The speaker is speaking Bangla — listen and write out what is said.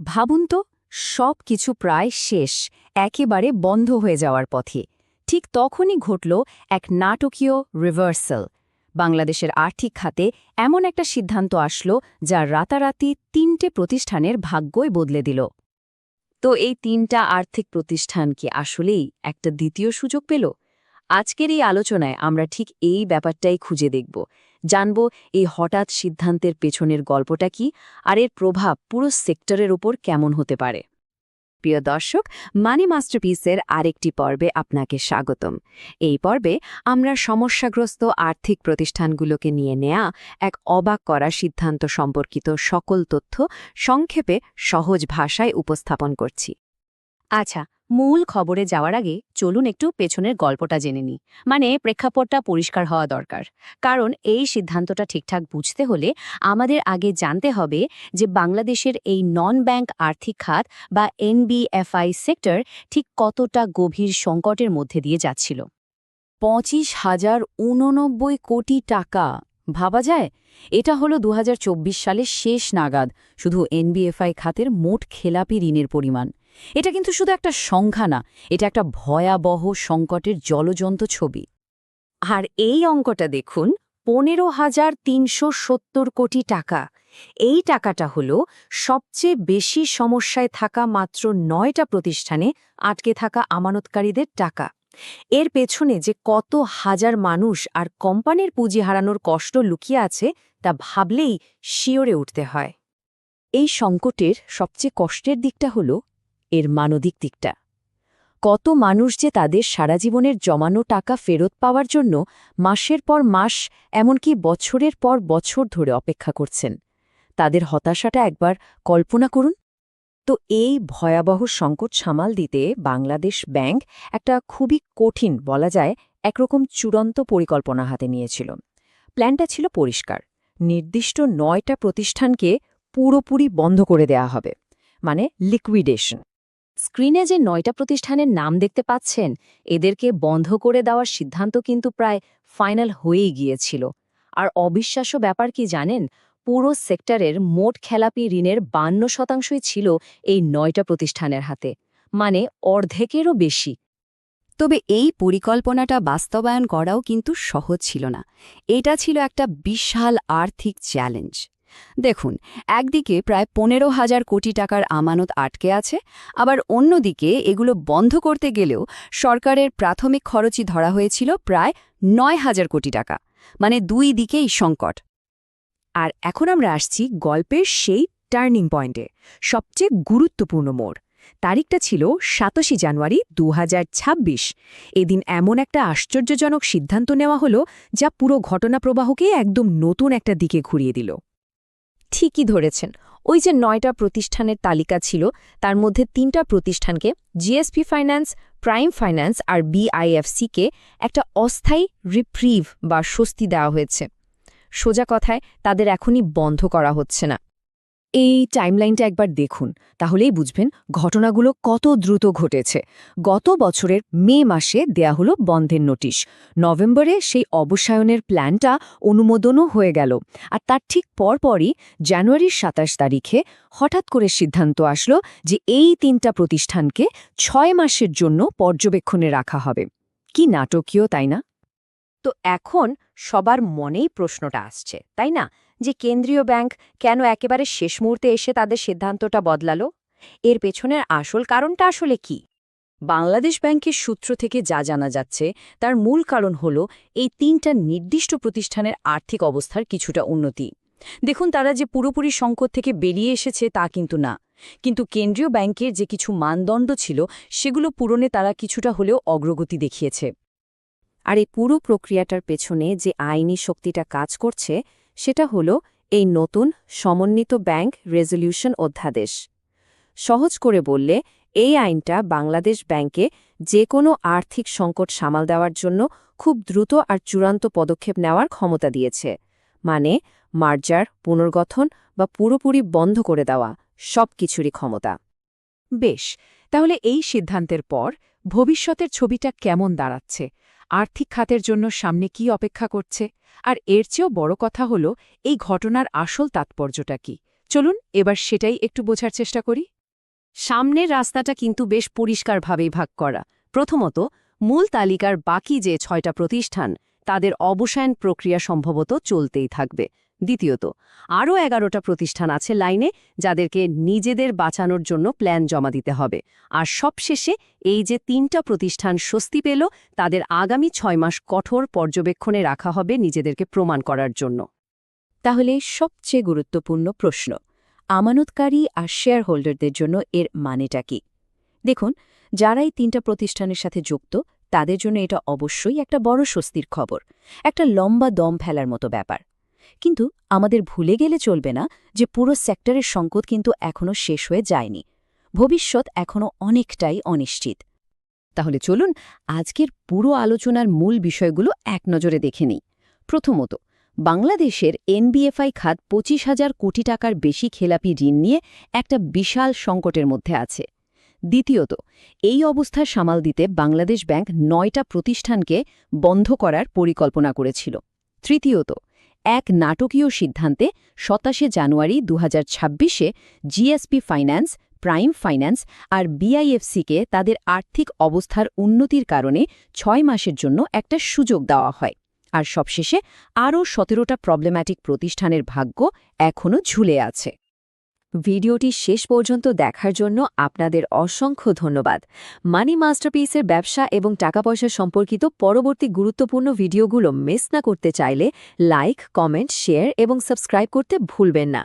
ভাবুন তো, সব কিছু প্রায় শেষ, একেবারে বন্ধ হয়ে যাওয়ার পথে। ঠিক তখনই ঘটল এক নাটকীয় রিভার্সাল। বাংলাদেশের আর্থিক খাতে এমন একটা সিদ্ধান্ত আসলো যা রাতারাতি ৩টে প্রতিষ্ঠানের ভাগ্যই বদলে দিল। তো এই ৩টা আর্থিক প্রতিষ্ঠান কি আসলেই একটা দ্বিতীয় সুযোগ পেল? আজকের এই আলোচনায় আমরা ঠিক এই ব্যাপারটাই খুঁজে দেখব, জানব এই হঠাৎ সিদ্ধান্তের পেছনের গল্পটা কি আর এর প্রভাব পুরো সেক্টরের উপর কেমন হতে পারে। প্রিয় দর্শক, মানি মাস্টারপিসের আরেকটি পর্বে আপনাকে স্বাগতম। এই পর্বে আমরা সমস্যাগ্রস্ত আর্থিক প্রতিষ্ঠানগুলোকে নিয়ে নেয়া এক অবাক করা সিদ্ধান্ত সম্পর্কিত সকল তথ্য সংক্ষেপে সহজ ভাষায় উপস্থাপন করছি। আচ্ছা, মূল খবরে যাওয়ার আগে চলুন একটু পেছনের গল্পটা জেনে নিই। মানে প্রেক্ষাপটটা পরিষ্কার হওয়া দরকার। কারণ এই সিদ্ধান্তটা ঠিকঠাক বুঝতে হলে আমাদের আগে জানতে হবে যে বাংলাদেশের এই নন ব্যাংক আর্থিক খাত বা এনবিএফআই সেক্টর ঠিক কতটা গভীর সংকটের মধ্যে দিয়ে যাচ্ছিল। ২৫,০৮৯ কোটি টাকা, ভাবা যায়? এটা হলো ২০২৪ সালের শেষ নাগাদ শুধু এনবিএফআই খাতের মোট খেলাপি ঋণের পরিমাণ। এটা কিন্তু শুধু একটা সংখ্যা না, এটা একটা ভয়াবহ সংকটের জলজন্ত ছবি। আর এই অঙ্কটা দেখুন, ১৫,৩৭০ কোটি টাকা। এই টাকাটা হলো সবচেয়ে বেশি সমস্যায় থাকা মাত্র ৯টা প্রতিষ্ঠানে আটকে থাকা আমানতকারীদের টাকা। এর পেছনে যে কত হাজার মানুষ আর কোম্পানির পুঁজি হারানোর কষ্ট লুকিয়ে আছে তা ভাবলেই শিওরে উঠতে হয়। এই সংকটের সবচেয়ে কষ্টের দিকটা হলো এর মানবিক দিকটা। কত মানুষ যে তাদের সারা জীবনের জমানো টাকা ফেরত পাওয়ার জন্য মাসের পর মাস, এমনকি বছরের পর বছর ধরে অপেক্ষা করছেন। তাদের হতাশাটা একবার কল্পনা করুন। তো এই ভয়াবহ সংকট সামাল দিতে বাংলাদেশ ব্যাংক একটা খুবই কঠিন, বলা যায় একরকম চূড়ান্ত পরিকল্পনা হাতে নিয়েছিল। প্ল্যানটা ছিল পরিষ্কার। নির্দিষ্ট ৯টা প্রতিষ্ঠানকে পুরোপুরি বন্ধ করে দেয়া হবে, মানে লিকুইডেশন। স্ক্রিনে যে ৯টা প্রতিষ্ঠানের নাম দেখতে পাচ্ছেন, এদেরকে বন্ধ করে দেওয়ার সিদ্ধান্ত কিন্তু প্রায় ফাইনাল হয়েই গিয়েছিল। আর অবিশ্বাস্য ব্যাপার কি জানেন, পুরো সেক্টরের মোট খেলাপি ঋণের ৫২% ছিল এই ৯টা প্রতিষ্ঠানের হাতে, মানে অর্ধেকেরও বেশি। তবে এই পরিকল্পনাটা বাস্তবায়ন করাও কিন্তু সহজ ছিল না। এটা ছিল একটা বিশাল আর্থিক চ্যালেঞ্জ। দেখুন, একদিকে প্রায় ১৫,০০০ কোটি টাকার আমানত আটকে আছে, আবার অন্যদিকে এগুলো বন্ধ করতে গেলেও সরকারের প্রাথমিক খরচই ধরা হয়েছিল প্রায় ৯,০০০ কোটি টাকা, মানে দুই দিকেই সংকট। আর এখন আমরা আসছি গল্পের সেই টার্নিং পয়েন্টে, সবচেয়ে গুরুত্বপূর্ণ মোড়। তারিখটা ছিল ২৭ জানুয়ারি ২০২৬। এদিন এমন একটা আশ্চর্যজনক সিদ্ধান্ত নেওয়া হলো যা পুরো ঘটনাপ্রবাহকে একদম নতুন একটা দিকে ঘুরিয়ে দিল। ঠিকই ধরেছেন, ওই যে ৯টা প্রতিষ্ঠানের তালিকা ছিল, তার মধ্যে ৩টা প্রতিষ্ঠানকে, জিএসপি ফাইন্যান্স, প্রাইম ফাইন্যান্স আর বিআইএফসিকে একটা অস্থায়ী রিপ্রিভ বা স্বস্তি দেওয়া হয়েছে। সোজা কথায় তাদের এখনই বন্ধ করা হচ্ছে না। এই টাইমলাইনটা একবার দেখুন, তাহলেই বুঝবেন ঘটনাগুলো কত দ্রুত ঘটেছে। গত বছরের মে মাসে দেয়া হলো বন্ধের নোটিশ, নভেম্বরে সেই অবসায়নের প্ল্যানটা অনুমোদনও হয়ে গেল, আর তার ঠিক পরপরই জানুয়ারির ২৭ তারিখে হঠাৎ করে সিদ্ধান্ত আসলো যে এই ৩টা প্রতিষ্ঠানকে ৬ মাসের জন্য পর্যবেক্ষণে রাখা হবে। কি নাটকীয়, তাই না? তো এখন সবার মনেই প্রশ্নটা আসছে, তাই না, যে কেন্দ্রীয় ব্যাংক কেন একেবারে শেষ মুহূর্তে এসে তাদের সিদ্ধান্তটা বদলালো? এর পেছনের আসল কারণটা আসলে কি? বাংলাদেশ ব্যাংকের সূত্র থেকে যা জানা যাচ্ছে, তার মূল কারণ হল এই ৩টা নির্দিষ্ট প্রতিষ্ঠানের আর্থিক অবস্থার কিছুটা উন্নতি। দেখুন, তারা যে পুরোপুরি সংকট থেকে বেরিয়ে এসেছে তা কিন্তু না, কিন্তু কেন্দ্রীয় ব্যাংকের যে কিছু মানদণ্ড ছিল সেগুলো পূরণে তারা কিছুটা হলেও অগ্রগতি দেখিয়েছে। আর এই পুরো প্রক্রিয়াটার পেছনে যে আইনি শক্তিটা কাজ করছে সেটা হলো এই নতুন সমন্বিত ব্যাংক রেজলিউশন অধ্যাদেশ। সহজ করে বললে, এই আইনটা বাংলাদেশ ব্যাংকে যে কোনো আর্থিক সংকট সামাল দেওয়ার জন্য খুব দ্রুত আর চূড়ান্ত পদক্ষেপ নেওয়ার ক্ষমতা দিয়েছে। মানে মার্জার, পুনর্গঠন বা পুরোপুরি বন্ধ করে দেওয়া, সব কিছুরই ক্ষমতা। বেশ, তাহলে এই সিদ্ধান্তের পর ভবিষ্যতের ছবিটা কেমন দাঁড়াচ্ছে? আর্থিক খাতের জন্য সামনে কি অপেক্ষা করছে? আর এর চেয়েও বড় কথা হলো, এই ঘটনার আসল তাৎপর্যটা কি? চলুন এবার সেটাই একটু বোঝার চেষ্টা করি। সামনের রাস্তাটা কিন্তু বেশ পরিষ্কারভাবেই ভাগ করা। প্রথমত, মূল তালিকার বাকি যে 6টা প্রতিষ্ঠান, তাদের অবসায়ন প্রক্রিয়া সম্ভবত চলতেই থাকবে। দ্বিতীয়ত, আরও 11টা প্রতিষ্ঠান আছে লাইনে, যাদেরকে নিজেদের বাঁচানোর জন্য প্ল্যান জমা দিতে হবে। আর সবশেষে এই যে 3টা প্রতিষ্ঠান স্বস্তি পেল, তাদের আগামী 6 মাস কঠোর পর্যবেক্ষণে রাখা হবে নিজেদেরকে প্রমাণ করার জন্য। তাহলে সবচেয়ে গুরুত্বপূর্ণ প্রশ্ন, আমানতকারী আর শেয়ার হোল্ডারদের জন্য এর মানেটা কি? দেখুন, যারা এই 3টা প্রতিষ্ঠানের সাথে যুক্ত, তাদের জন্য এটা অবশ্যই একটা বড় স্বস্তির খবর, একটা লম্বা দম ফেলার মতো ব্যাপার। কিন্তু আমাদের ভুলে গেলে চলবে না যে পুরো সেক্টরের সংকট কিন্তু এখনও শেষ হয়ে যায়নি। ভবিষ্যৎ এখনও অনেকটাই অনিশ্চিত। তাহলে চলুন আজকের পুরো আলোচনার মূল বিষয়গুলো এক নজরে দেখে নিই। প্রথমত, বাংলাদেশের এনবিএফআই খাত 25,000 কোটি টাকার বেশি খেলাপি ঋণ নিয়ে একটা বিশাল সংকটের মধ্যে আছে। দ্বিতীয়ত, এই অবস্থা সামাল দিতে বাংলাদেশ ব্যাংক 9টা প্রতিষ্ঠানকে বন্ধ করার পরিকল্পনা করেছিল। তৃতীয়ত, এক নাটকীয় সিদ্ধান্তে 27 জানুয়ারি 2026-এ জিএসপি ফাইন্যান্স, প্রাইম ফাইন্যান্স আর বিআইএফসিকে তাদের আর্থিক অবস্থার উন্নতির কারণে 6 মাসের জন্য একটা সুযোগ দেওয়া হয়। আর সবশেষে আরও 17টা প্রবলেম্যাটিক প্রতিষ্ঠানের ভাগ্য এখনও ঝুলে আছে। ভিডিওটি শেষ পর্যন্ত দেখার জন্য আপনাদের অসংখ্য ধন্যবাদ। মানি মাস্টারপিসের ব্যবসা এবং টাকা পয়সা সম্পর্কিত পরবর্তী গুরুত্বপূর্ণ ভিডিওগুলো মিস না করতে চাইলে লাইক, কমেন্ট, শেয়ার এবং সাবস্ক্রাইব করতে ভুলবেন না।